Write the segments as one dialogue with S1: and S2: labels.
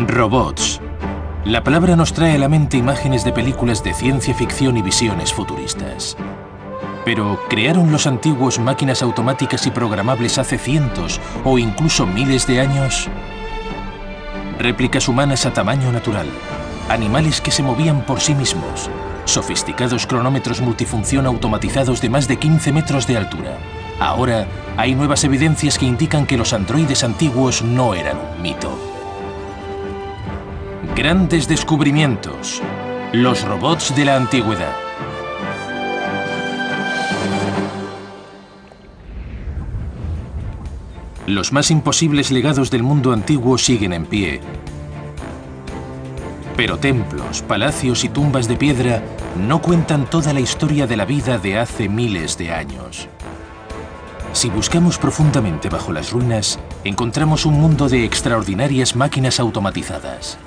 S1: Robots. La palabra nos trae a la mente imágenes de películas de ciencia ficción y visiones futuristas. Pero, ¿crearon los antiguos máquinas automáticas y programables hace cientos o incluso miles de años? Réplicas humanas a tamaño natural, animales que se movían por sí mismos, sofisticados cronómetros multifunción automatizados de más de 15 metros de altura. Ahora, hay nuevas evidencias que indican que los androides antiguos no eran un mito. Grandes descubrimientos. Los robots de la antigüedad. Los más imposibles legados del mundo antiguo siguen en pie. Pero templos, palacios y tumbas de piedra no cuentan toda la historia de la vida de hace miles de años. Si buscamos profundamente bajo las ruinas, encontramos un mundo de extraordinarias máquinas automatizadas.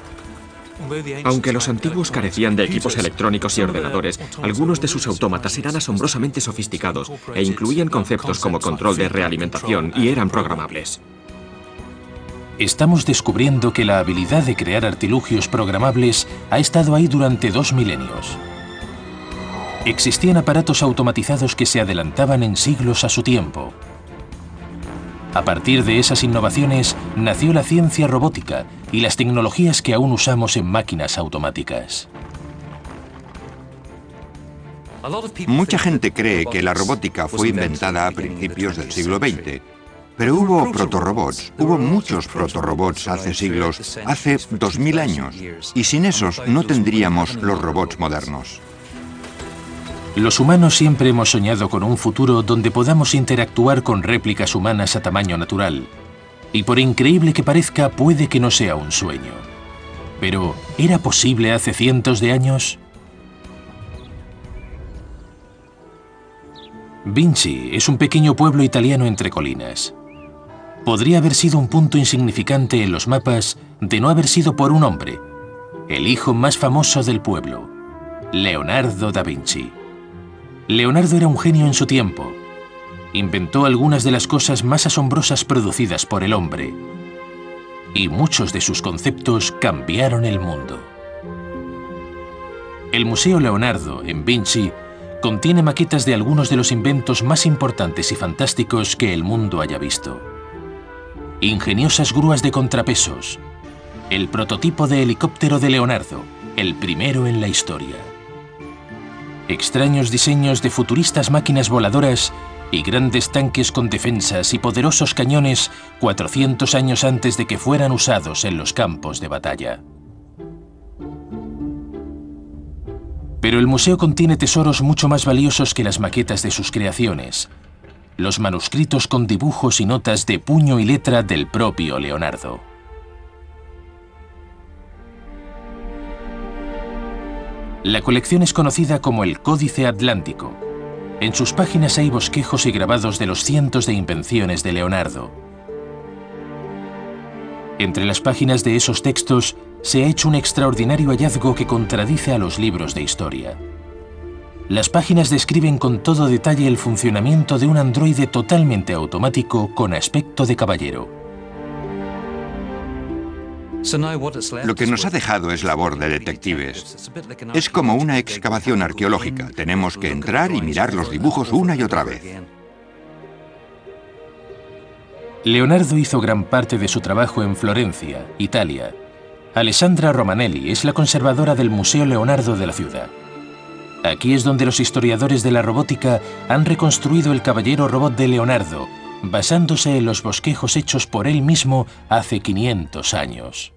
S2: Aunque los antiguos carecían de equipos electrónicos y ordenadores, algunos de sus autómatas eran asombrosamente sofisticados e incluían conceptos como control de realimentación y eran programables.
S1: Estamos descubriendo que la habilidad de crear artilugios programables ha estado ahí durante 2 milenios. Existían aparatos automatizados que se adelantaban en siglos a su tiempo. A partir de esas innovaciones nació la ciencia robótica y las tecnologías que aún usamos en máquinas automáticas.
S3: Mucha gente cree que la robótica fue inventada a principios del siglo XX. Pero hubo protorobots, hubo muchos protorobots hace siglos, hace 2000 años. Y sin esos no tendríamos los robots modernos.
S1: Los humanos siempre hemos soñado con un futuro donde podamos interactuar con réplicas humanas a tamaño natural. Y por increíble que parezca, puede que no sea un sueño. Pero, ¿era posible hace cientos de años? Vinci es un pequeño pueblo italiano entre colinas. Podría haber sido un punto insignificante en los mapas de no haber sido por un hombre, el hijo más famoso del pueblo, Leonardo da Vinci. Leonardo era un genio en su tiempo. Inventó algunas de las cosas más asombrosas producidas por el hombre. Y muchos de sus conceptos cambiaron el mundo. El Museo Leonardo, en Vinci, contiene maquetas de algunos de los inventos más importantes y fantásticos que el mundo haya visto. Ingeniosas grúas de contrapesos. El prototipo de helicóptero de Leonardo, el primero en la historia. Extraños diseños de futuristas máquinas voladoras y grandes tanques con defensas y poderosos cañones 400 años antes de que fueran usados en los campos de batalla. Pero el museo contiene tesoros mucho más valiosos que las maquetas de sus creaciones. Los manuscritos con dibujos y notas de puño y letra del propio Leonardo. La colección es conocida como el Códice Atlántico. En sus páginas hay bosquejos y grabados de los cientos de invenciones de Leonardo. Entre las páginas de esos textos se ha hecho un extraordinario hallazgo que contradice a los libros de historia. Las páginas describen con todo detalle el funcionamiento de un androide totalmente automático con aspecto de caballero.
S3: Lo que nos ha dejado es labor de detectives. Es como una excavación arqueológica. Tenemos que entrar y mirar los dibujos una y otra vez.
S1: Leonardo hizo gran parte de su trabajo en Florencia, Italia. Alessandra Romanelli es la conservadora del Museo Leonardo de la ciudad. Aquí es donde los historiadores de la robótica han reconstruido el caballero robot de Leonardo, basándose en los bosquejos hechos por él mismo hace 500 años.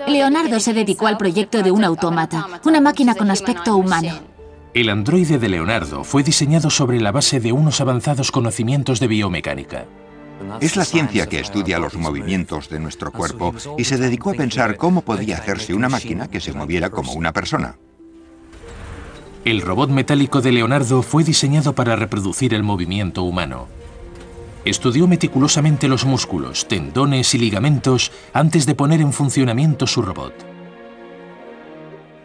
S4: Leonardo se dedicó al proyecto de un autómata, una máquina con aspecto humano.
S1: El androide de Leonardo fue diseñado sobre la base de unos avanzados conocimientos de biomecánica.
S3: Es la ciencia que estudia los movimientos de nuestro cuerpo y se dedicó a pensar cómo podía hacerse una máquina que se moviera como una persona.
S1: El robot metálico de Leonardo fue diseñado para reproducir el movimiento humano. Estudió meticulosamente los músculos, tendones y ligamentos antes de poner en funcionamiento su robot.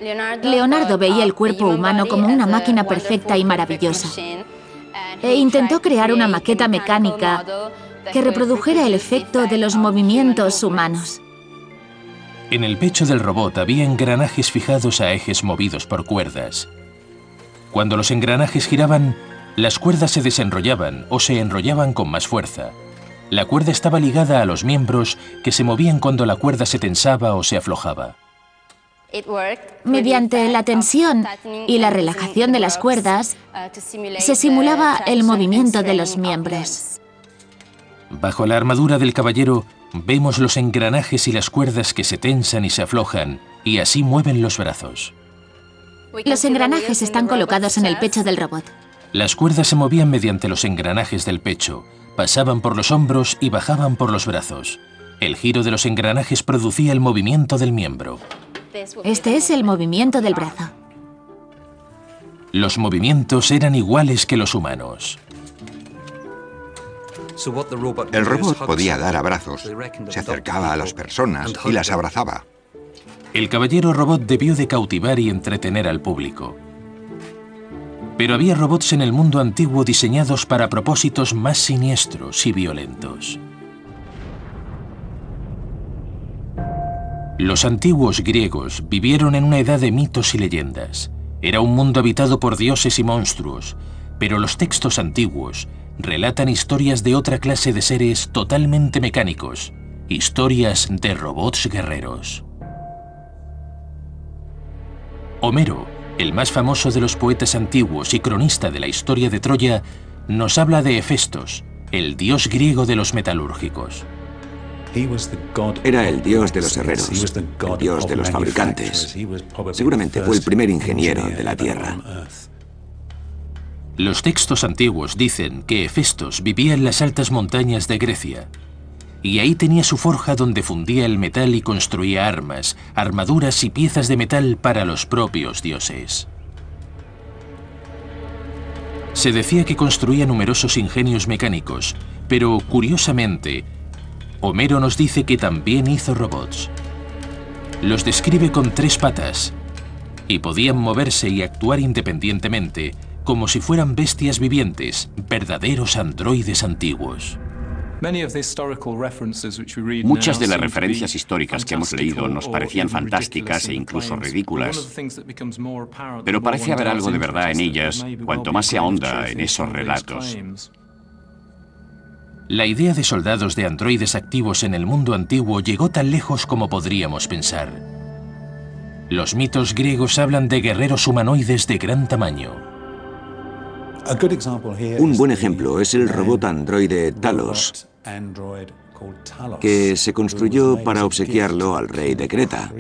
S4: Leonardo veía el cuerpo humano como una máquina perfecta y maravillosa. E intentó crear una maqueta mecánica que reprodujera el efecto de los movimientos humanos.
S1: En el pecho del robot había engranajes fijados a ejes movidos por cuerdas. Cuando los engranajes giraban, las cuerdas se desenrollaban o se enrollaban con más fuerza. La cuerda estaba ligada a los miembros que se movían cuando la cuerda se tensaba o se aflojaba.
S4: Mediante la tensión y la relajación de las cuerdas, se simulaba el movimiento de los miembros.
S1: Bajo la armadura del caballero vemos los engranajes y las cuerdas que se tensan y se aflojan, y así mueven los brazos.
S4: Los engranajes están colocados en el pecho del robot.
S1: Las cuerdas se movían mediante los engranajes del pecho, pasaban por los hombros y bajaban por los brazos. El giro de los engranajes producía el movimiento del miembro.
S4: Este es el movimiento del brazo.
S1: Los movimientos eran iguales que los humanos.
S3: El robot podía dar abrazos, se acercaba a las personas y las abrazaba.
S1: El caballero robot debió de cautivar y entretener al público. Pero había robots en el mundo antiguo diseñados para propósitos más siniestros y violentos. Los antiguos griegos vivieron en una edad de mitos y leyendas. Era un mundo habitado por dioses y monstruos, pero los textos antiguos relatan historias de otra clase de seres totalmente mecánicos, historias de robots guerreros. Homero, el más famoso de los poetas antiguos y cronista de la historia de Troya, nos habla de Hefestos, el dios griego de los metalúrgicos.
S5: Era el dios de los herreros, el dios de los fabricantes. Seguramente fue el primer ingeniero de la Tierra.
S1: Los textos antiguos dicen que Hefestos vivía en las altas montañas de Grecia, y ahí tenía su forja donde fundía el metal y construía armas, armaduras y piezas de metal para los propios dioses. Se decía que construía numerosos ingenios mecánicos, pero curiosamente, Homero nos dice que también hizo robots. Los describe con 3 patas y podían moverse y actuar independientemente, como si fueran bestias vivientes, verdaderos androides antiguos.
S6: Muchas de las referencias históricas que hemos leído nos parecían fantásticas e incluso ridículas, pero parece haber algo de verdad en ellas cuanto más se ahonda en esos relatos.
S1: La idea de soldados de androides activos en el mundo antiguo llegó tan lejos como podríamos pensar. Los mitos griegos hablan de guerreros humanoides de gran tamaño.
S5: Un buen ejemplo es el robot androide Talos, que se construyó para obsequiarlo al rey de Creta.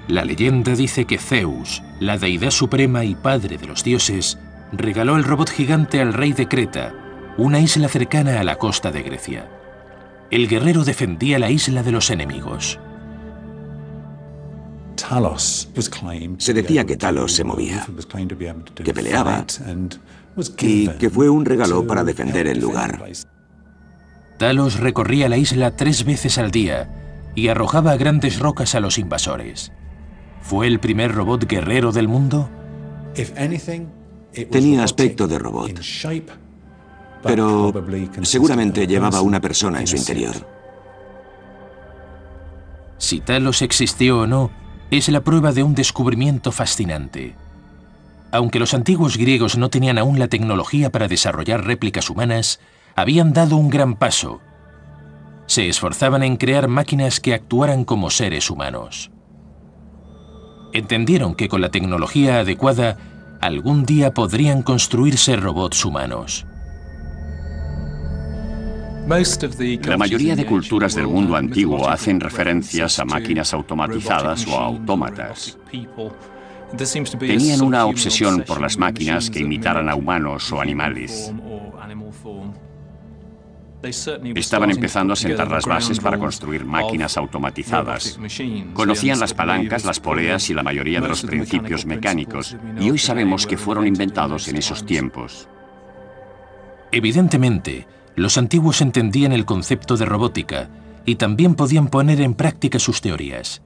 S1: La leyenda dice que Zeus, la deidad suprema y padre de los dioses, regaló el robot gigante al rey de Creta, una isla cercana a la costa de Grecia. El guerrero defendía la isla de los enemigos.
S5: Se decía que Talos se movía, que peleaba y que fue un regalo para defender el lugar.
S1: Talos recorría la isla 3 veces al día y arrojaba grandes rocas a los invasores. ¿Fue el primer robot guerrero del mundo?
S5: Tenía aspecto de robot, pero seguramente llevaba una persona en su interior.
S1: Si Talos existió o no, es la prueba de un descubrimiento fascinante. Aunque los antiguos griegos no tenían aún la tecnología para desarrollar réplicas humanas, habían dado un gran paso. Se esforzaban en crear máquinas que actuaran como seres humanos. Entendieron que con la tecnología adecuada, algún día podrían construirse robots humanos.
S6: La mayoría de culturas del mundo antiguo hacen referencias a máquinas automatizadas o a autómatas. Tenían una obsesión por las máquinas que imitaran a humanos o animales. Estaban empezando a sentar las bases para construir máquinas automatizadas. Conocían las palancas, las poleas y la mayoría de los principios mecánicos, y hoy sabemos que fueron inventados en esos tiempos.
S1: Evidentemente, los antiguos entendían el concepto de robótica y también podían poner en práctica sus teorías.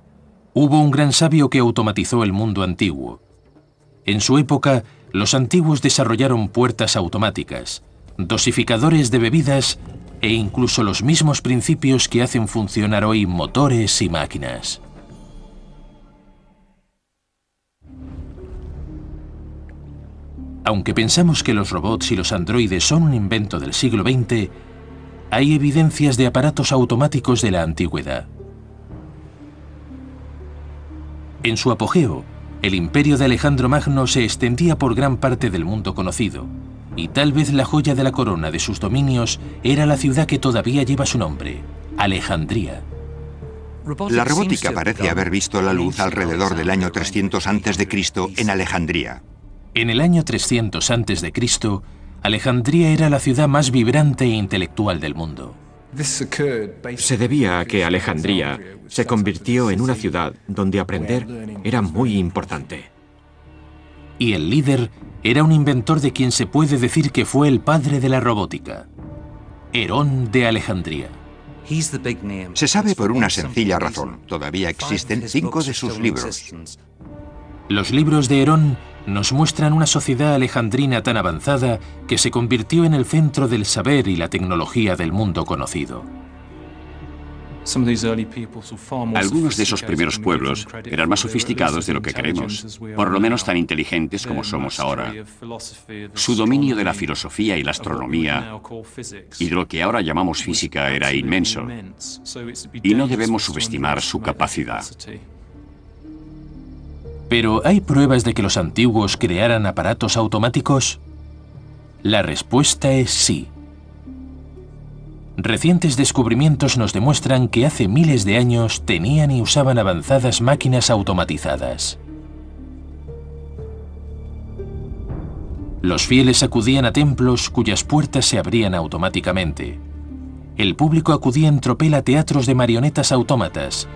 S1: Hubo un gran sabio que automatizó el mundo antiguo. En su época, los antiguos desarrollaron puertas automáticas, dosificadores de bebidas e incluso los mismos principios que hacen funcionar hoy motores y máquinas. Aunque pensamos que los robots y los androides son un invento del siglo XX, hay evidencias de aparatos automáticos de la antigüedad. En su apogeo, el imperio de Alejandro Magno se extendía por gran parte del mundo conocido, y tal vez la joya de la corona de sus dominios era la ciudad que todavía lleva su nombre, Alejandría.
S3: La robótica parece haber visto la luz alrededor del año 300 a.C. en Alejandría.
S1: En el año 300 a.C., Alejandría era la ciudad más vibrante e intelectual del mundo.
S2: Se debía a que Alejandría se convirtió en una ciudad donde aprender era muy importante.
S1: Y el líder era un inventor de quien se puede decir que fue el padre de la robótica, Herón de Alejandría.
S3: Se sabe por una sencilla razón. Todavía existen 5 de sus libros.
S1: Los libros de Herón nos muestran una sociedad alejandrina tan avanzada que se convirtió en el centro del saber y la tecnología del mundo conocido.
S6: Algunos de esos primeros pueblos eran más sofisticados de lo que creemos, por lo menos tan inteligentes como somos ahora. Su dominio de la filosofía y la astronomía y de lo que ahora llamamos física era inmenso, y no debemos subestimar su capacidad.
S1: ¿Pero hay pruebas de que los antiguos crearan aparatos automáticos? La respuesta es sí. Recientes descubrimientos nos demuestran que hace miles de años tenían y usaban avanzadas máquinas automatizadas. Los fieles acudían a templos cuyas puertas se abrían automáticamente. El público acudía en tropel a teatros de marionetas autómatas,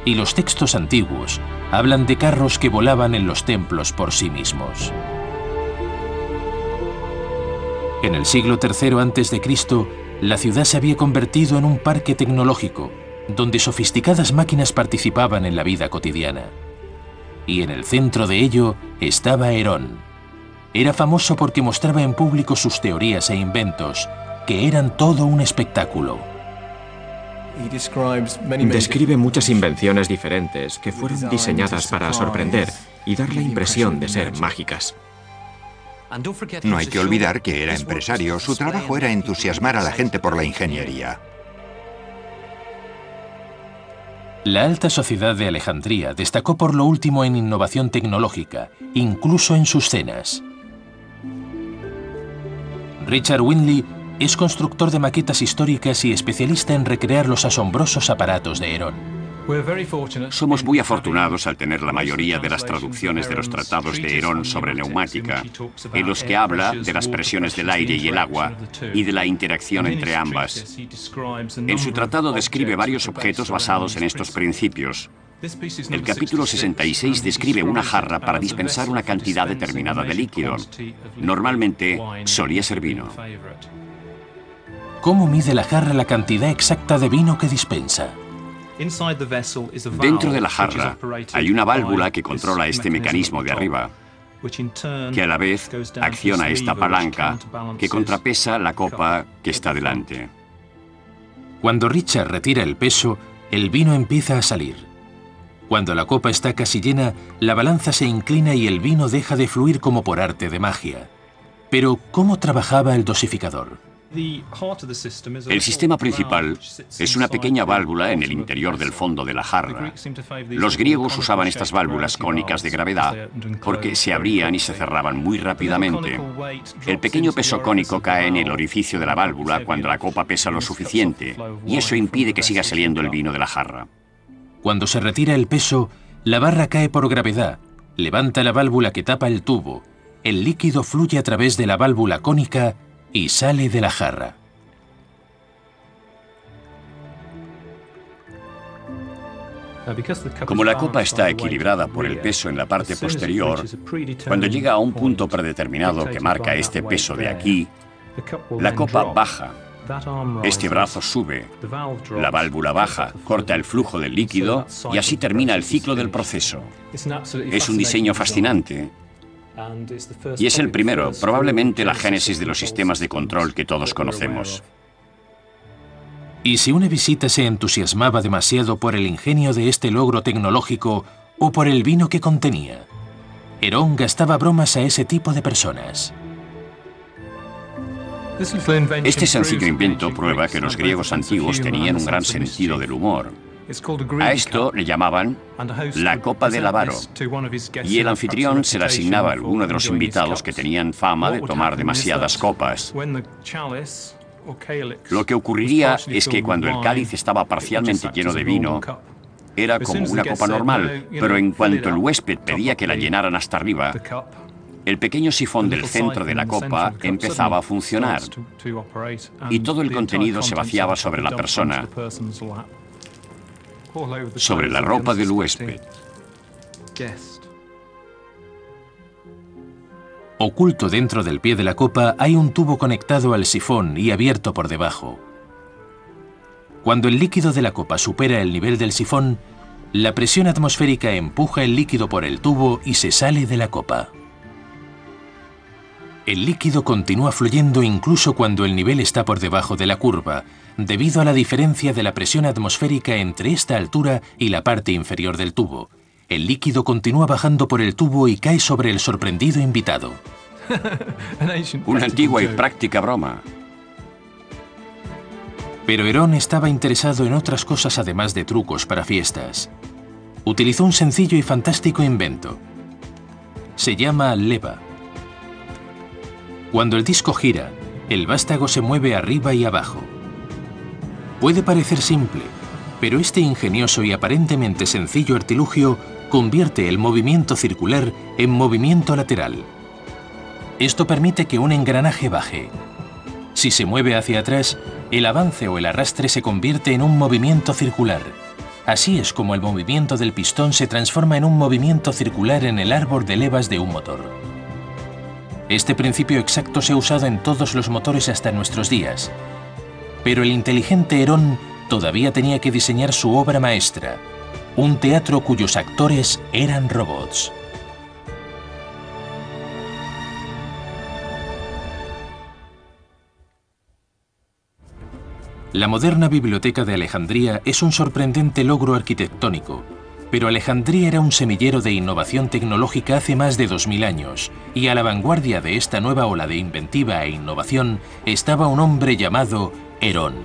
S1: y los textos antiguos hablan de carros que volaban en los templos por sí mismos. En el siglo III a.C., la ciudad se había convertido en un parque tecnológico, donde sofisticadas máquinas participaban en la vida cotidiana. Y en el centro de ello estaba Herón. Era famoso porque mostraba en público sus teorías e inventos, que eran todo un espectáculo.
S2: Describe muchas invenciones diferentes que fueron diseñadas para sorprender y dar la impresión de ser mágicas.
S3: No hay que olvidar que era empresario. Su trabajo era entusiasmar a la gente por la ingeniería.
S1: La alta sociedad de Alejandría destacó por lo último en innovación tecnológica, incluso en sus cenas. Richard Windley es constructor de maquetas históricas y especialista en recrear los asombrosos aparatos de Herón.
S6: Somos muy afortunados al tener la mayoría de las traducciones de los tratados de Herón sobre neumática, en los que habla de las presiones del aire y el agua y de la interacción entre ambas. En su tratado describe varios objetos basados en estos principios. El capítulo 66 describe una jarra para dispensar una cantidad determinada de líquido. Normalmente solía ser vino.
S1: ¿Cómo mide la jarra la cantidad exacta de vino que dispensa?
S6: Dentro de la jarra hay una válvula que controla este mecanismo de arriba, que a la vez acciona esta palanca que contrapesa la copa que está delante.
S1: Cuando Richard retira el peso, el vino empieza a salir. Cuando la copa está casi llena, la balanza se inclina y el vino deja de fluir como por arte de magia. Pero, ¿cómo trabajaba el dosificador?
S6: El sistema principal es una pequeña válvula en el interior del fondo de la jarra. Los griegos usaban estas válvulas cónicas de gravedad porque se abrían y se cerraban muy rápidamente. El pequeño peso cónico cae en el orificio de la válvula cuando la copa pesa lo suficiente, y eso impide que siga saliendo el vino de la jarra.
S1: Cuando se retira el peso, la barra cae por gravedad, levanta la válvula que tapa el tubo, el líquido fluye a través de la válvula cónica y sale de la jarra.
S6: Como la copa está equilibrada por el peso en la parte posterior, cuando llega a un punto predeterminado que marca este peso de aquí, la copa baja. Este brazo sube, la válvula baja, corta el flujo del líquido y así termina el ciclo del proceso. Es un diseño fascinante y es el primero, probablemente la génesis de los sistemas de control que todos conocemos.
S1: Y si una visita se entusiasmaba demasiado por el ingenio de este logro tecnológico o por el vino que contenía, Herón gastaba bromas a ese tipo de personas.
S6: Este sencillo invento prueba que los griegos antiguos tenían un gran sentido del humor. A esto le llamaban la copa del avaro, y el anfitrión se la asignaba a alguno de los invitados que tenían fama de tomar demasiadas copas. Lo que ocurriría es que cuando el cáliz estaba parcialmente lleno de vino, era como una copa normal, pero en cuanto el huésped pedía que la llenaran hasta arriba, el pequeño sifón del centro de la copa empezaba a funcionar y todo el contenido se vaciaba sobre la persona, sobre la ropa del huésped.
S1: Oculto dentro del pie de la copa hay un tubo conectado al sifón y abierto por debajo. Cuando el líquido de la copa supera el nivel del sifón, la presión atmosférica empuja el líquido por el tubo y se sale de la copa. El líquido continúa fluyendo incluso cuando el nivel está por debajo de la curva, debido a la diferencia de la presión atmosférica entre esta altura y la parte inferior del tubo. El líquido continúa bajando por el tubo y cae sobre el sorprendido invitado.
S6: Una antigua y práctica broma.
S1: Pero Herón estaba interesado en otras cosas además de trucos para fiestas. Utilizó un sencillo y fantástico invento. Se llama leva. Cuando el disco gira, el vástago se mueve arriba y abajo. Puede parecer simple, pero este ingenioso y aparentemente sencillo artilugio convierte el movimiento circular en movimiento lateral. Esto permite que un engranaje baje. Si se mueve hacia atrás, el avance o el arrastre se convierte en un movimiento circular. Así es como el movimiento del pistón se transforma en un movimiento circular en el árbol de levas de un motor. Este principio exacto se ha usado en todos los motores hasta nuestros días. Pero el inteligente Herón todavía tenía que diseñar su obra maestra, un teatro cuyos actores eran robots. La moderna Biblioteca de Alejandría es un sorprendente logro arquitectónico, pero Alejandría era un semillero de innovación tecnológica hace más de 2000 años, y a la vanguardia de esta nueva ola de inventiva e innovación estaba un hombre llamado Herón.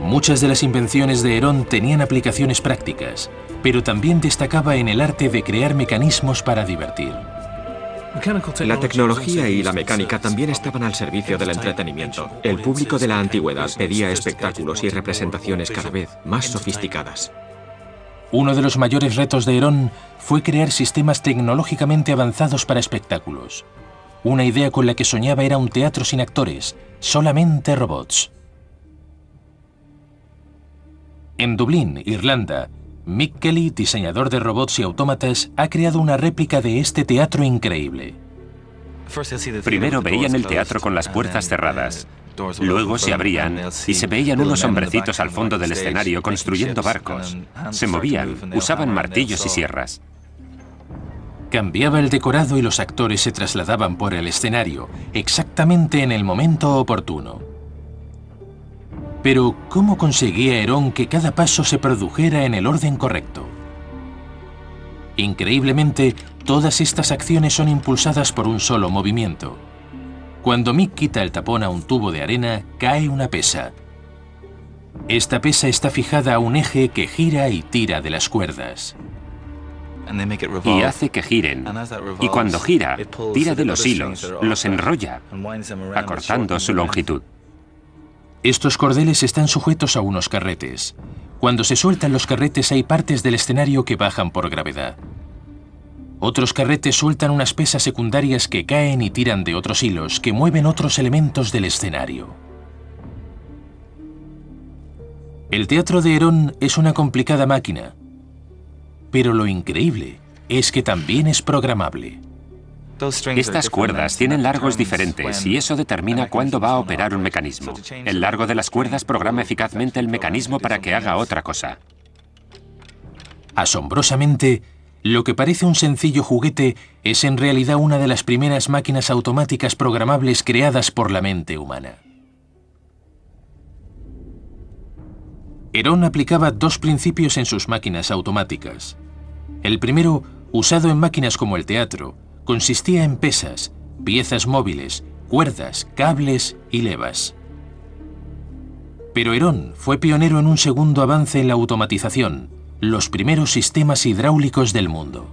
S1: Muchas de las invenciones de Herón tenían aplicaciones prácticas, pero también destacaba en el arte de crear mecanismos para divertir.
S2: La tecnología y la mecánica también estaban al servicio del entretenimiento. El público de la antigüedad pedía espectáculos y representaciones cada vez más sofisticadas.
S1: Uno de los mayores retos de Herón fue crear sistemas tecnológicamente avanzados para espectáculos. Una idea con la que soñaba era un teatro sin actores, solamente robots. En Dublín, Irlanda, Mick Kelly, diseñador de robots y autómatas, ha creado una réplica de este teatro increíble.
S7: Primero veían el teatro con las puertas cerradas. Luego se abrían y se veían unos hombrecitos al fondo del escenario construyendo barcos. Se movían, usaban martillos y sierras.
S1: Cambiaba el decorado y los actores se trasladaban por el escenario, exactamente en el momento oportuno. Pero, ¿cómo conseguía Herón que cada paso se produjera en el orden correcto? Increíblemente, todas estas acciones son impulsadas por un solo movimiento. Cuando Mick quita el tapón a un tubo de arena, cae una pesa. Esta pesa está fijada a un eje que gira y tira de las cuerdas.
S7: Y hace que giren. Y cuando gira, tira de los hilos, los enrolla, acortando su longitud.
S1: Estos cordeles están sujetos a unos carretes. Cuando se sueltan los carretes hay partes del escenario que bajan por gravedad. Otros carretes sueltan unas pesas secundarias que caen y tiran de otros hilos que mueven otros elementos del escenario. El teatro de Herón es una complicada máquina, pero lo increíble es que también es programable.
S7: Estas cuerdas tienen largos diferentes y eso determina cuándo va a operar un mecanismo. El largo de las cuerdas programa eficazmente el mecanismo para que haga otra cosa.
S1: Asombrosamente, lo que parece un sencillo juguete es en realidad una de las primeras máquinas automáticas programables creadas por la mente humana. Herón aplicaba dos principios en sus máquinas automáticas. El primero, usado en máquinas como el teatro, consistía en pesas, piezas móviles, cuerdas, cables y levas. Pero Herón fue pionero en un segundo avance en la automatización, los primeros sistemas hidráulicos del mundo.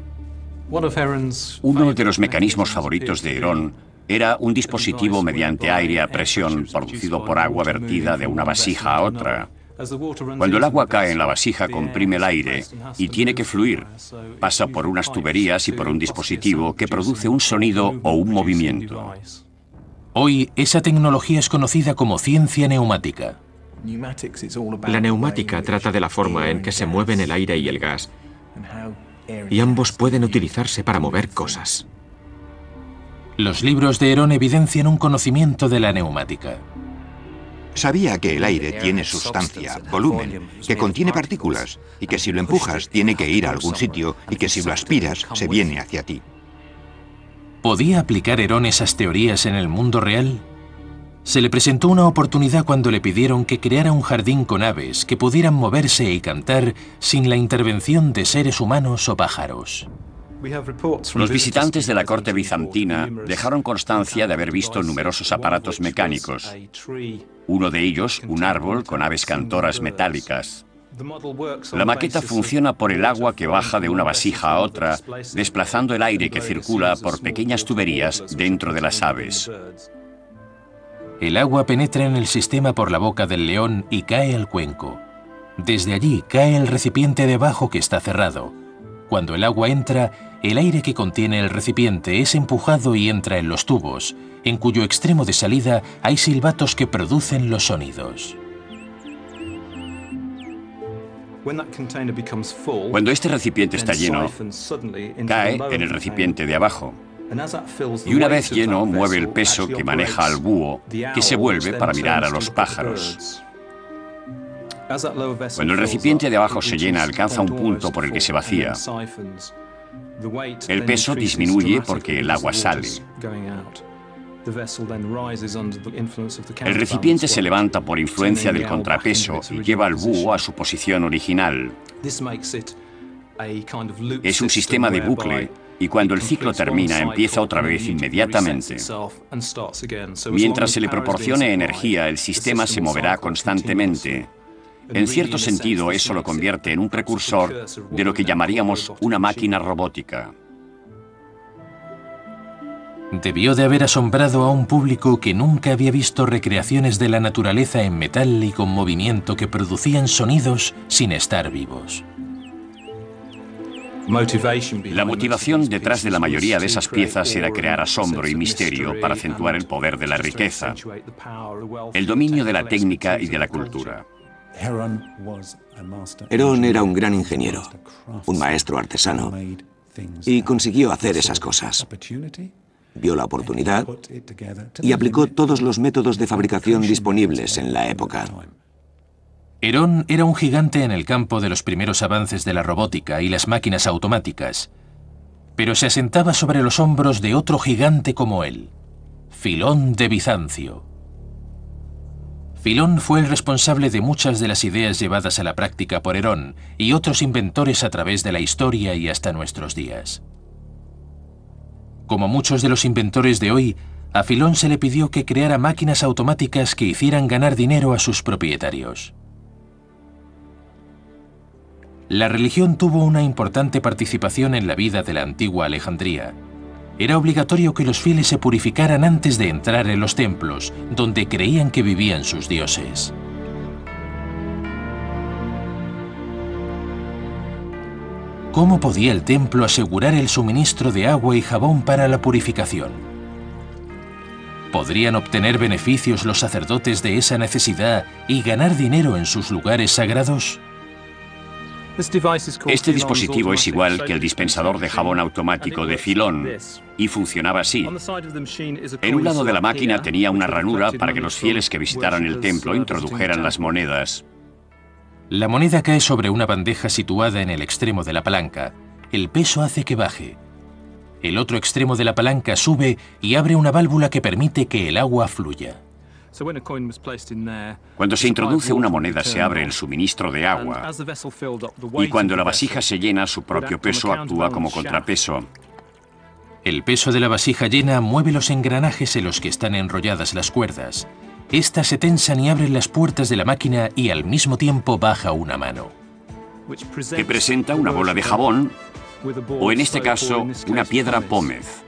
S6: Uno de los mecanismos favoritos de Herón era un dispositivo mediante aire a presión producido por agua vertida de una vasija a otra. Cuando el agua cae en la vasija, comprime el aire y tiene que fluir. Pasa por unas tuberías y por un dispositivo que produce un sonido o un movimiento.
S1: Hoy, esa tecnología es conocida como ciencia neumática.
S2: La neumática trata de la forma en que se mueven el aire y el gas, y ambos pueden utilizarse para mover cosas.
S1: Los libros de Herón evidencian un conocimiento de la neumática.
S3: Sabía que el aire tiene sustancia, volumen, que contiene partículas, y que si lo empujas tiene que ir a algún sitio, y que si lo aspiras se viene hacia ti.
S1: ¿Podía aplicar Herón esas teorías en el mundo real? Se le presentó una oportunidad cuando le pidieron que creara un jardín con aves que pudieran moverse y cantar sin la intervención de seres humanos o pájaros.
S6: Los visitantes de la corte bizantina dejaron constancia de haber visto numerosos aparatos mecánicos. Uno de ellos, un árbol con aves cantoras metálicas. La maqueta funciona por el agua que baja de una vasija a otra, desplazando el aire que circula por pequeñas tuberías dentro de las aves.
S1: El agua penetra en el sistema por la boca del león y cae al cuenco. Desde allí cae el recipiente debajo que está cerrado. Cuando el agua entra, el aire que contiene el recipiente es empujado y entra en los tubos, en cuyo extremo de salida hay silbatos que producen los sonidos.
S6: Cuando este recipiente está lleno, cae en el recipiente de abajo. Y una vez lleno, mueve el peso que maneja al búho, que se vuelve para mirar a los pájaros. Cuando el recipiente de abajo se llena, alcanza un punto por el que se vacía. El peso disminuye porque el agua sale. El recipiente se levanta por influencia del contrapeso y lleva al búho a su posición original. Es un sistema de bucle, y cuando el ciclo termina, empieza otra vez inmediatamente. Mientras se le proporcione energía, el sistema se moverá constantemente. En cierto sentido, eso lo convierte en un precursor de lo que llamaríamos una máquina robótica.
S1: Debió de haber asombrado a un público que nunca había visto recreaciones de la naturaleza en metal y con movimiento que producían sonidos sin estar vivos.
S6: La motivación detrás de la mayoría de esas piezas era crear asombro y misterio para acentuar el poder de la riqueza, el dominio de la técnica y de la cultura.
S5: Herón era un gran ingeniero, un maestro artesano, y consiguió hacer esas cosas. Vio la oportunidad y aplicó todos los métodos de fabricación disponibles en la época.
S1: Herón era un gigante en el campo de los primeros avances de la robótica y las máquinas automáticas, pero se asentaba sobre los hombros de otro gigante como él, Filón de Bizancio. Filón fue el responsable de muchas de las ideas llevadas a la práctica por Herón y otros inventores a través de la historia y hasta nuestros días. Como muchos de los inventores de hoy, a Filón se le pidió que creara máquinas automáticas que hicieran ganar dinero a sus propietarios. La religión tuvo una importante participación en la vida de la antigua Alejandría. Era obligatorio que los fieles se purificaran antes de entrar en los templos, donde creían que vivían sus dioses. ¿Cómo podía el templo asegurar el suministro de agua y jabón para la purificación? ¿Podrían obtener beneficios los sacerdotes de esa necesidad y ganar dinero en sus lugares sagrados?
S6: Este dispositivo es igual que el dispensador de jabón automático de Filón, y funcionaba así. En un lado de la máquina tenía una ranura para que los fieles que visitaran el templo introdujeran las monedas.
S1: La moneda cae sobre una bandeja situada en el extremo de la palanca. El peso hace que baje. El otro extremo de la palanca sube y abre una válvula que permite que el agua fluya.
S6: Cuando se introduce una moneda se abre el suministro de agua y cuando la vasija se llena su propio peso actúa como contrapeso.
S1: El peso de la vasija llena mueve los engranajes en los que están enrolladas las cuerdas. Estas se tensan y abren las puertas de la máquina y al mismo tiempo baja una mano.
S6: Que presenta una bola de jabón o en este caso una piedra pómez.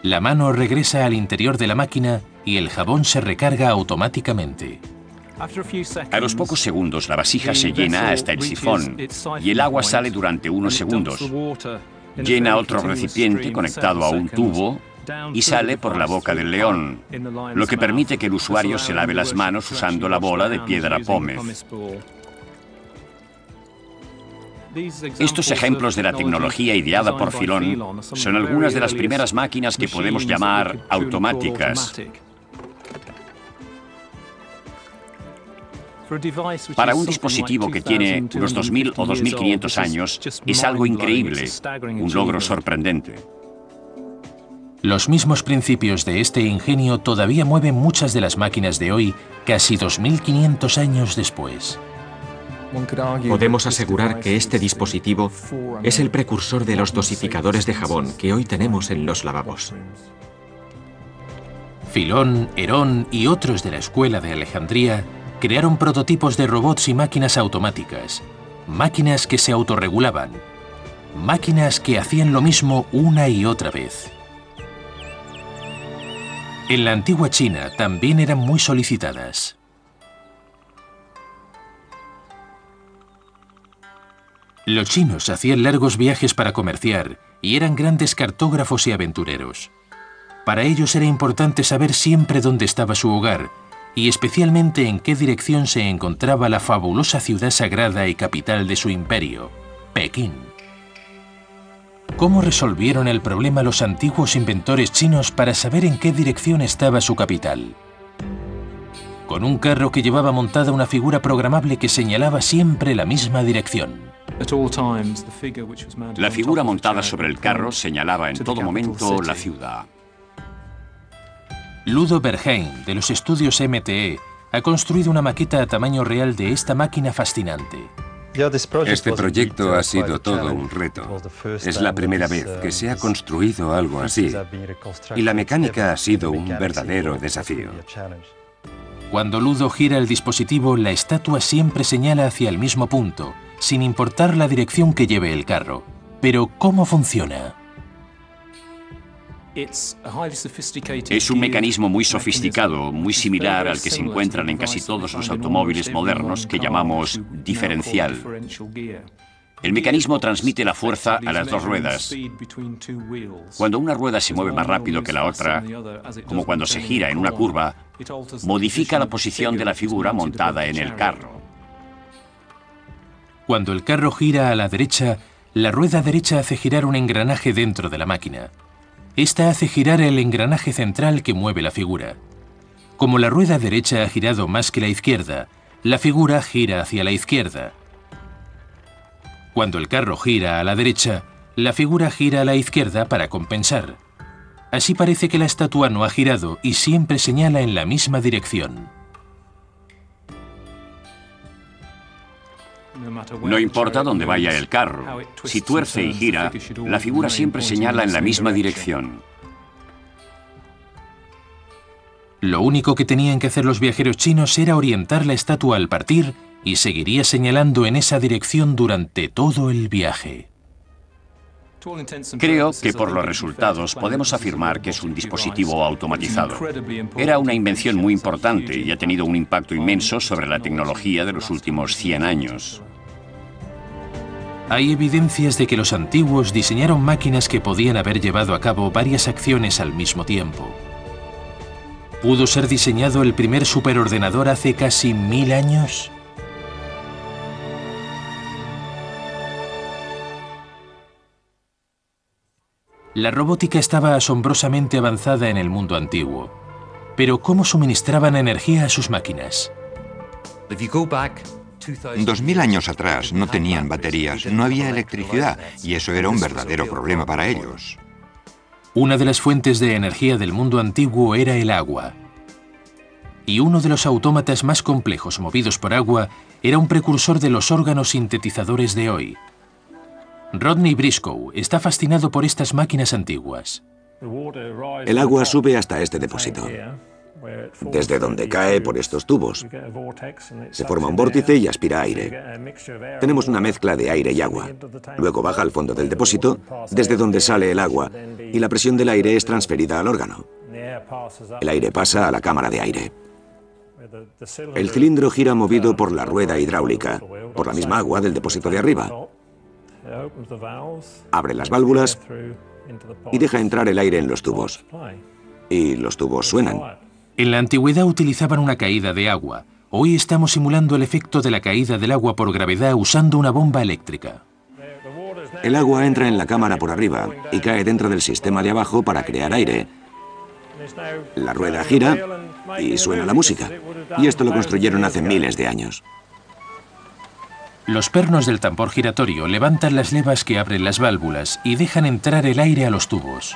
S1: La mano regresa al interior de la máquina y el jabón se recarga automáticamente.
S6: A los pocos segundos la vasija se llena hasta el sifón y el agua sale durante unos segundos. Llena otro recipiente conectado a un tubo y sale por la boca del león, lo que permite que el usuario se lave las manos usando la bola de piedra pómez. Estos ejemplos de la tecnología ideada por Filón son algunas de las primeras máquinas que podemos llamar automáticas. Para un dispositivo que tiene unos 2000 o 2500 años, es algo increíble, un logro sorprendente.
S1: Los mismos principios de este ingenio todavía mueven muchas de las máquinas de hoy, casi 2500 años después.
S2: Podemos asegurar que este dispositivo es el precursor de los dosificadores de jabón que hoy tenemos en los lavabos.
S1: Filón, Herón y otros de la escuela de Alejandría crearon prototipos de robots y máquinas automáticas, máquinas que se autorregulaban, máquinas que hacían lo mismo una y otra vez. En la antigua China también eran muy solicitadas. Los chinos hacían largos viajes para comerciar y eran grandes cartógrafos y aventureros. Para ellos era importante saber siempre dónde estaba su hogar y especialmente en qué dirección se encontraba la fabulosa ciudad sagrada y capital de su imperio, Pekín. ¿Cómo resolvieron el problema los antiguos inventores chinos para saber en qué dirección estaba su capital? Con un carro que llevaba montada una figura programable que señalaba siempre la misma dirección.
S6: La figura montada sobre el carro señalaba en todo momento la ciudad.
S1: Ludo Bergheim, de los estudios MTE, ha construido una maqueta a tamaño real de esta máquina fascinante.
S8: Este proyecto ha sido todo un reto. Es la primera vez que se ha construido algo así, y la mecánica ha sido un verdadero desafío.
S1: Cuando Ludo gira el dispositivo, la estatua siempre señala hacia el mismo punto, sin importar la dirección que lleve el carro. Pero, ¿cómo funciona?
S6: Es un mecanismo muy sofisticado, muy similar al que se encuentran en casi todos los automóviles modernos que llamamos diferencial. El mecanismo transmite la fuerza a las dos ruedas. Cuando una rueda se mueve más rápido que la otra, como cuando se gira en una curva, modifica la posición de la figura montada en el carro.
S1: Cuando el carro gira a la derecha, la rueda derecha hace girar un engranaje dentro de la máquina. Esta hace girar el engranaje central que mueve la figura. Como la rueda derecha ha girado más que la izquierda, la figura gira hacia la izquierda. Cuando el carro gira a la derecha, la figura gira a la izquierda para compensar. Así parece que la estatua no ha girado y siempre señala en la misma dirección.
S6: No importa dónde vaya el carro, si tuerce y gira, la figura siempre señala en la misma dirección.
S1: Lo único que tenían que hacer los viajeros chinos era orientar la estatua al partir y seguiría señalando en esa dirección durante todo el viaje.
S6: Creo que por los resultados podemos afirmar que es un dispositivo automatizado. Era una invención muy importante y ha tenido un impacto inmenso sobre la tecnología de los últimos 100 años.
S1: Hay evidencias de que los antiguos diseñaron máquinas que podían haber llevado a cabo varias acciones al mismo tiempo. ¿Pudo ser diseñado el primer superordenador hace casi 1000 años? La robótica estaba asombrosamente avanzada en el mundo antiguo. Pero ¿cómo suministraban energía a sus máquinas?
S3: 2000 años atrás no tenían baterías, no había electricidad, y eso era un verdadero problema para ellos.
S1: Una de las fuentes de energía del mundo antiguo era el agua. y uno de los autómatas más complejos movidos por agua era un precursor de los órganos sintetizadores de hoy. Rodney Briscoe está fascinado por estas máquinas antiguas.
S5: El agua sube hasta este depósito, desde donde cae por estos tubos. Se forma un vórtice y aspira aire. Tenemos una mezcla de aire y agua. Luego baja al fondo del depósito, desde donde sale el agua, y la presión del aire es transferida al órgano. El aire pasa a la cámara de aire. El cilindro gira movido por la rueda hidráulica, por la misma agua del depósito de arriba. Abre las válvulas y deja entrar el aire en los tubos. Y los tubos suenan.
S1: En la antigüedad utilizaban una caída de agua. Hoy estamos simulando el efecto de la caída del agua por gravedad usando una bomba eléctrica.
S5: El agua entra en la cámara por arriba y cae dentro del sistema de abajo para crear aire. La rueda gira y suena la música. Y esto lo construyeron hace miles de años.
S1: Los pernos del tambor giratorio levantan las levas que abren las válvulas y dejan entrar el aire a los tubos.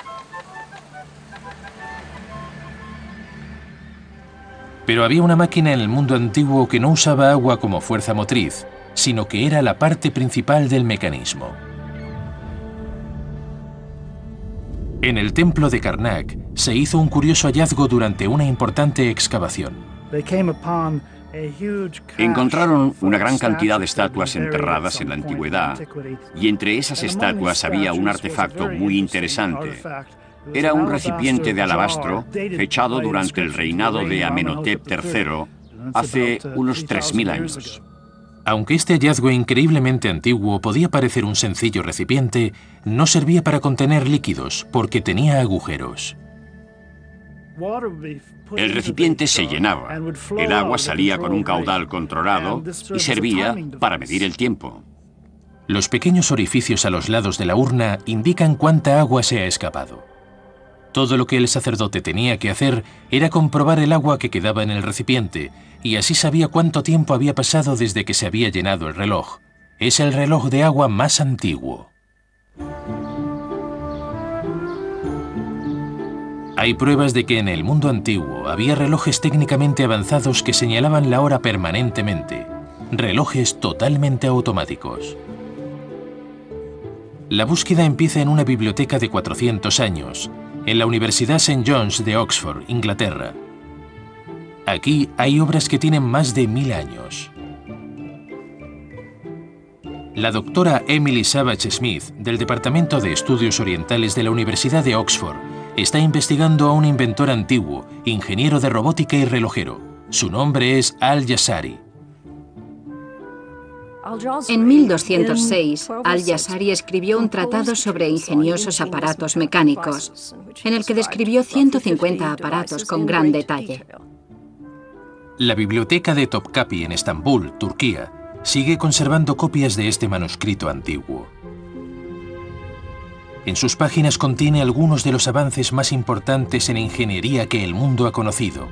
S1: Pero había una máquina en el mundo antiguo que no usaba agua como fuerza motriz, sino que era la parte principal del mecanismo. En el templo de Karnak se hizo un curioso hallazgo durante una importante excavación.
S6: Encontraron una gran cantidad de estatuas enterradas en la antigüedad, y entre esas estatuas había un artefacto muy interesante. Era un recipiente de alabastro fechado durante el reinado de Amenhotep III hace unos 3000 años.
S1: Aunque este hallazgo increíblemente antiguo podía parecer un sencillo recipiente, no servía para contener líquidos porque tenía agujeros.
S6: El recipiente se llenaba, el agua salía con un caudal controlado y servía para medir el tiempo.
S1: Los pequeños orificios a los lados de la urna indican cuánta agua se ha escapado. Todo lo que el sacerdote tenía que hacer era comprobar el agua que quedaba en el recipiente, y así sabía cuánto tiempo había pasado desde que se había llenado el reloj. Es el reloj de agua más antiguo. Hay pruebas de que en el mundo antiguo había relojes técnicamente avanzados que señalaban la hora permanentemente, relojes totalmente automáticos. La búsqueda empieza en una biblioteca de 400 años, en la Universidad St. John's de Oxford, Inglaterra. Aquí hay obras que tienen más de 1000 años. La doctora Emily Savage Smith, del Departamento de Estudios Orientales de la Universidad de Oxford, está investigando a un inventor antiguo, ingeniero de robótica y relojero. Su nombre es Al-Jazari.
S9: En 1206, Al-Jazari escribió un tratado sobre ingeniosos aparatos mecánicos, en el que describió 150 aparatos con gran detalle.
S1: La biblioteca de Topkapi en Estambul, Turquía, sigue conservando copias de este manuscrito antiguo. En sus páginas contiene algunos de los avances más importantes en ingeniería que el mundo ha conocido,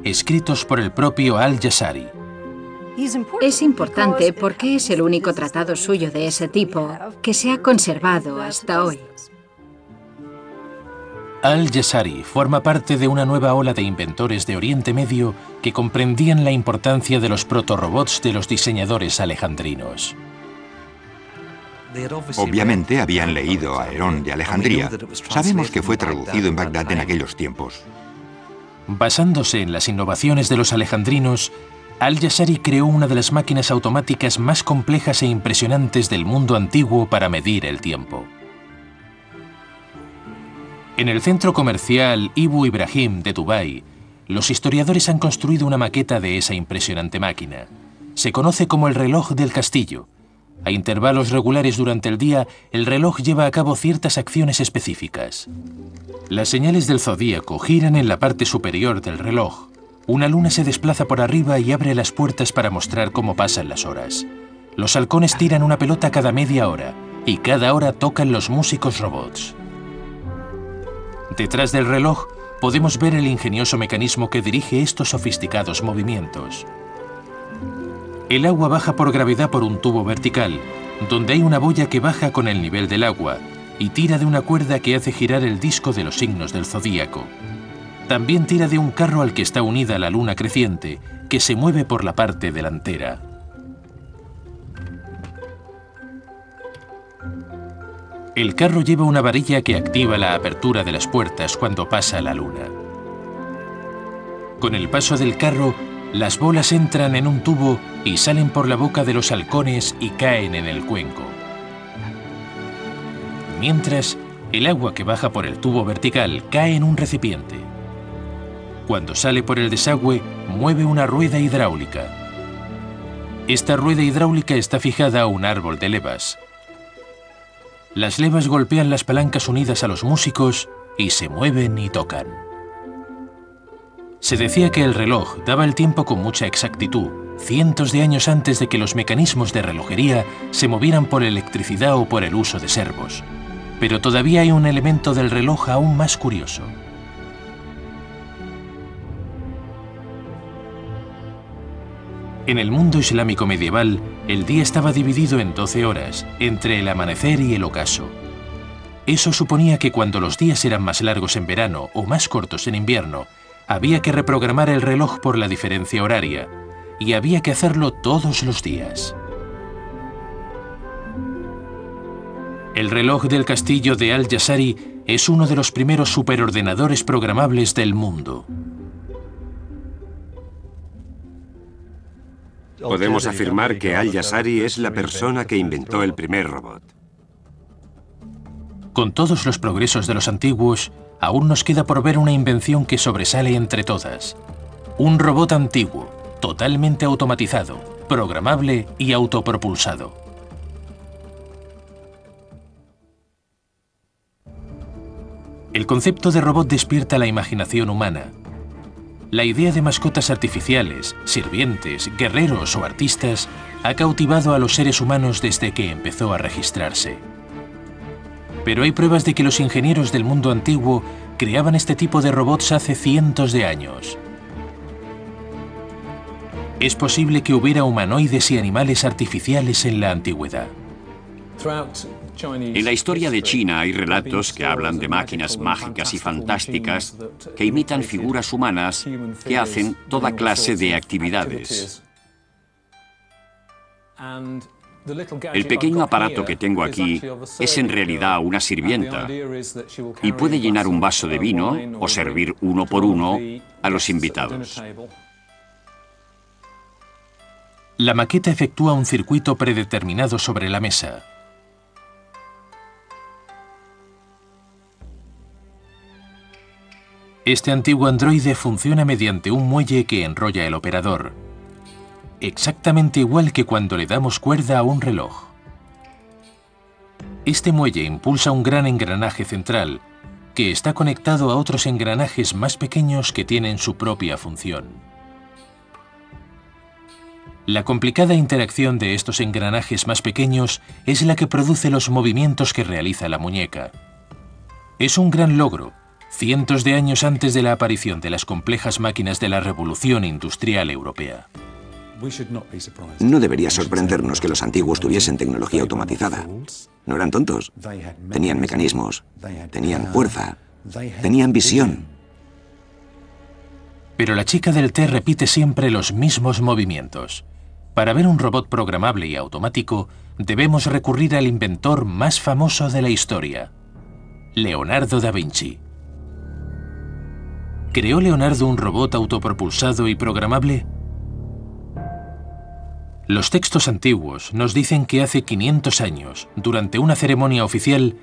S1: escritos por el propio Al-Jazari.
S9: Es importante porque es el único tratado suyo de ese tipo que se ha conservado hasta hoy.
S1: Al-Jazari forma parte de una nueva ola de inventores de Oriente Medio que comprendían la importancia de los protorobots de los diseñadores alejandrinos.
S3: Obviamente habían leído a Herón de Alejandría. Sabemos que fue traducido en Bagdad en aquellos tiempos.
S1: Basándose en las innovaciones de los alejandrinos, Al-Jazari creó una de las máquinas automáticas más complejas e impresionantes del mundo antiguo para medir el tiempo. En el centro comercial Ibu Ibrahim de Dubái, los historiadores han construido una maqueta de esa impresionante máquina. Se conoce como el reloj del castillo. A intervalos regulares durante el día, el reloj lleva a cabo ciertas acciones específicas. Las señales del zodíaco giran en la parte superior del reloj. Una luna se desplaza por arriba y abre las puertas para mostrar cómo pasan las horas. Los halcones tiran una pelota cada media hora, y cada hora tocan los músicos robots. Detrás del reloj podemos ver el ingenioso mecanismo que dirige estos sofisticados movimientos. El agua baja por gravedad por un tubo vertical, donde hay una boya que baja con el nivel del agua y tira de una cuerda que hace girar el disco de los signos del zodíaco. También tira de un carro al que está unida la luna creciente, que se mueve por la parte delantera. El carro lleva una varilla que activa la apertura de las puertas cuando pasa la luna. Con el paso del carro, las bolas entran en un tubo y salen por la boca de los halcones y caen en el cuenco. Mientras, el agua que baja por el tubo vertical cae en un recipiente. Cuando sale por el desagüe, mueve una rueda hidráulica. Esta rueda hidráulica está fijada a un árbol de levas. Las levas golpean las palancas unidas a los músicos y se mueven y tocan. Se decía que el reloj daba el tiempo con mucha exactitud, cientos de años antes de que los mecanismos de relojería se movieran por electricidad o por el uso de servos. Pero todavía hay un elemento del reloj aún más curioso. En el mundo islámico medieval, el día estaba dividido en 12 horas, entre el amanecer y el ocaso. Eso suponía que cuando los días eran más largos en verano o más cortos en invierno, había que reprogramar el reloj por la diferencia horaria, y había que hacerlo todos los días. El reloj del castillo de Al-Jazari es uno de los primeros superordenadores programables del mundo.
S8: Podemos afirmar que Al-Jazari es la persona que inventó el primer robot.
S1: Con todos los progresos de los antiguos, aún nos queda por ver una invención que sobresale entre todas. Un robot antiguo, totalmente automatizado, programable y autopropulsado. El concepto de robot despierta la imaginación humana. La idea de mascotas artificiales, sirvientes, guerreros o artistas ha cautivado a los seres humanos desde que empezó a registrarse. Pero hay pruebas de que los ingenieros del mundo antiguo creaban este tipo de robots hace cientos de años. Es posible que hubiera humanoides y animales artificiales en la antigüedad.
S6: En la historia de China hay relatos que hablan de máquinas mágicas y fantásticas que imitan figuras humanas que hacen toda clase de actividades. El pequeño aparato que tengo aquí es en realidad una sirvienta y puede llenar un vaso de vino o servir uno por uno a los invitados.
S1: La maqueta efectúa un circuito predeterminado sobre la mesa. Este antiguo androide funciona mediante un muelle que enrolla el operador, exactamente igual que cuando le damos cuerda a un reloj. Este muelle impulsa un gran engranaje central, que está conectado a otros engranajes más pequeños que tienen su propia función. La complicada interacción de estos engranajes más pequeños es la que produce los movimientos que realiza la muñeca. Es un gran logro, cientos de años antes de la aparición de las complejas máquinas de la Revolución Industrial Europea.
S5: No debería sorprendernos que los antiguos tuviesen tecnología automatizada. No eran tontos. Tenían mecanismos, tenían fuerza, tenían visión.
S1: Pero la chica del té repite siempre los mismos movimientos. Para ver un robot programable y automático, debemos recurrir al inventor más famoso de la historia, Leonardo da Vinci. ¿Creó Leonardo un robot autopropulsado y programable? Los textos antiguos nos dicen que hace 500 años, durante una ceremonia oficial,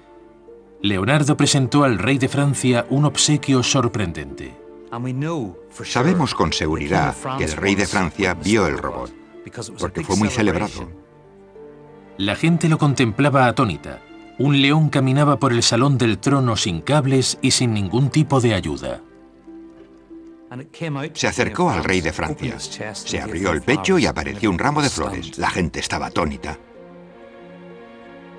S1: Leonardo presentó al rey de Francia un obsequio sorprendente.
S3: Sabemos con seguridad que el rey de Francia vio el robot, porque fue muy celebrado.
S1: La gente lo contemplaba atónita. Un león caminaba por el salón del trono sin cables y sin ningún tipo de ayuda.
S3: Se acercó al rey de Francia, se abrió el pecho y apareció un ramo de flores. La gente estaba atónita.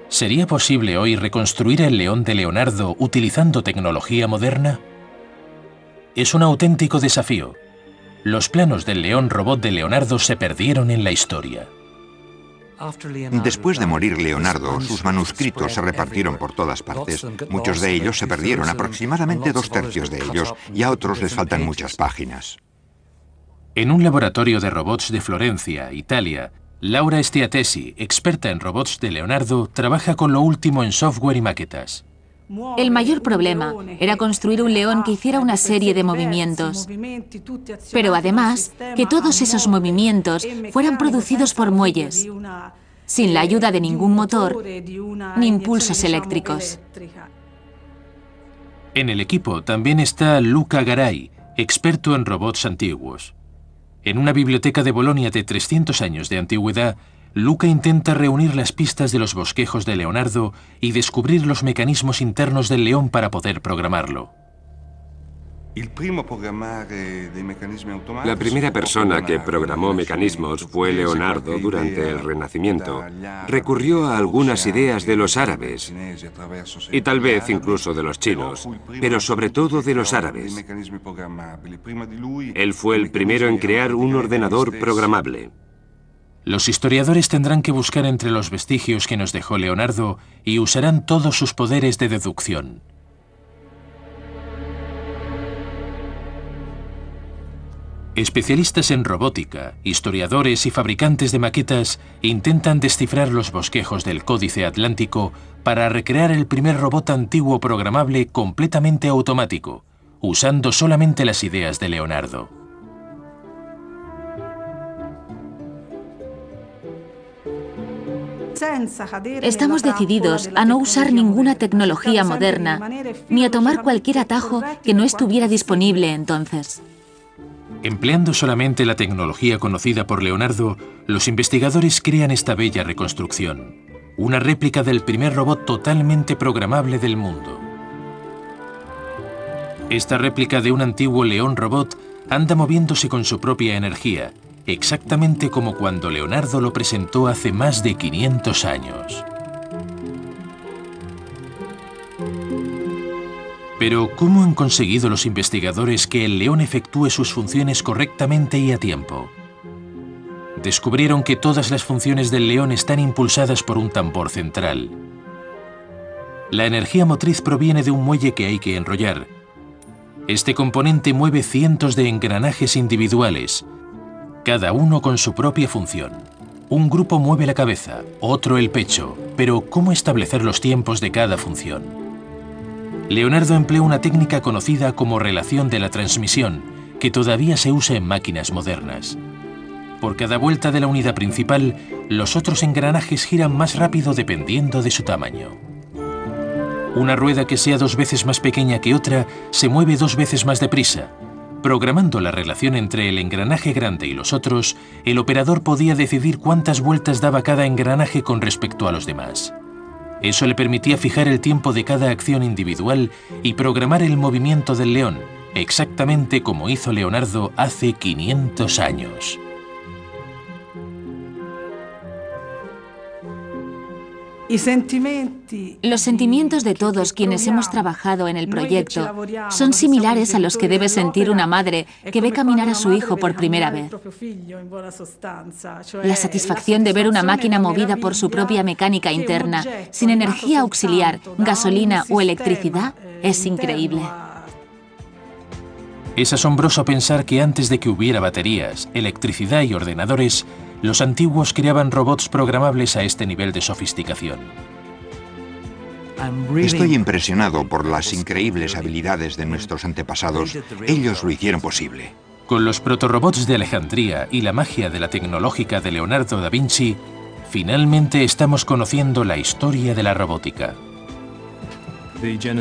S1: ¿Sería posible hoy reconstruir el león de Leonardo utilizando tecnología moderna? Es un auténtico desafío. Los planos del león robot de Leonardo se perdieron en la historia.
S3: Después de morir Leonardo, sus manuscritos se repartieron por todas partes. Muchos de ellos se perdieron, aproximadamente 2/3 de ellos, y a otros les faltan muchas páginas.
S1: En un laboratorio de robots de Florencia, Italia, Laura Stiatesi, experta en robots de Leonardo, trabaja con lo último en software y maquetas.
S4: El mayor problema era construir un león que hiciera una serie de movimientos, pero además que todos esos movimientos fueran producidos por muelles, sin la ayuda de ningún motor ni impulsos eléctricos.
S1: En el equipo también está Luca Garay, experto en robots antiguos. En una biblioteca de Bolonia de 300 años de antigüedad, Luca intenta reunir las pistas de los bosquejos de Leonardo y descubrir los mecanismos internos del león para poder programarlo.
S8: La primera persona que programó mecanismos fue Leonardo durante el Renacimiento. Recurrió a algunas ideas de los árabes, y tal vez incluso de los chinos, pero sobre todo de los árabes. Él fue el primero en crear un ordenador programable.
S1: Los historiadores tendrán que buscar entre los vestigios que nos dejó Leonardo y usarán todos sus poderes de deducción. Especialistas en robótica, historiadores y fabricantes de maquetas intentan descifrar los bosquejos del Códice Atlántico para recrear el primer robot antiguo programable completamente automático, usando solamente las ideas de Leonardo.
S4: Estamos decididos a no usar ninguna tecnología moderna, ni a tomar cualquier atajo que no estuviera disponible entonces.
S1: Empleando solamente la tecnología conocida por Leonardo, los investigadores crean esta bella reconstrucción, una réplica del primer robot totalmente programable del mundo. Esta réplica de un antiguo león robot anda moviéndose con su propia energía, exactamente como cuando Leonardo lo presentó hace más de 500 años. Pero, ¿cómo han conseguido los investigadores que el león efectúe sus funciones correctamente y a tiempo? Descubrieron que todas las funciones del león están impulsadas por un tambor central. La energía motriz proviene de un muelle que hay que enrollar. Este componente mueve cientos de engranajes individuales, cada uno con su propia función. Un grupo mueve la cabeza, otro el pecho, pero ¿cómo establecer los tiempos de cada función? Leonardo empleó una técnica conocida como relación de la transmisión, que todavía se usa en máquinas modernas. Por cada vuelta de la unidad principal, los otros engranajes giran más rápido dependiendo de su tamaño. Una rueda que sea 2 veces más pequeña que otra se mueve 2 veces más deprisa. Programando la relación entre el engranaje grande y los otros, el operador podía decidir cuántas vueltas daba cada engranaje con respecto a los demás. Eso le permitía fijar el tiempo de cada acción individual y programar el movimiento del león, exactamente como hizo Leonardo hace 500 años.
S4: Los sentimientos de todos quienes hemos trabajado en el proyecto son similares a los que debe sentir una madre que ve caminar a su hijo por primera vez. La satisfacción de ver una máquina movida por su propia mecánica interna, sin energía auxiliar, gasolina o electricidad, es increíble.
S1: Es asombroso pensar que antes de que hubiera baterías, electricidad y ordenadores, los antiguos creaban robots programables a este nivel de sofisticación.
S3: Estoy impresionado por las increíbles habilidades de nuestros antepasados. Ellos lo hicieron posible.
S1: Con los protorobots de Alejandría y la magia de la tecnológica de Leonardo da Vinci, finalmente estamos conociendo la historia de la robótica.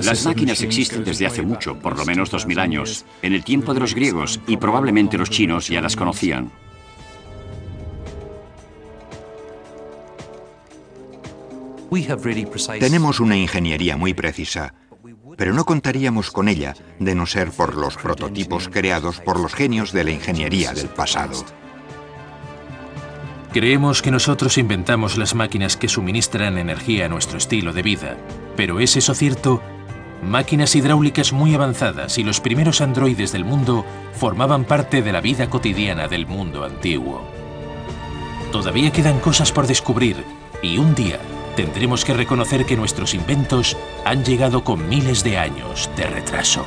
S6: Las máquinas existen desde hace mucho, por lo menos 2000 años, en el tiempo de los griegos, y probablemente los chinos ya las conocían.
S3: Tenemos una ingeniería muy precisa, pero no contaríamos con ella de no ser por los prototipos creados por los genios de la ingeniería del pasado.
S1: Creemos que nosotros inventamos las máquinas que suministran energía a nuestro estilo de vida, pero ¿es eso cierto? Máquinas hidráulicas muy avanzadas y los primeros androides del mundo formaban parte de la vida cotidiana del mundo antiguo. Todavía quedan cosas por descubrir y un día tendremos que reconocer que nuestros inventos han llegado con miles de años de retraso.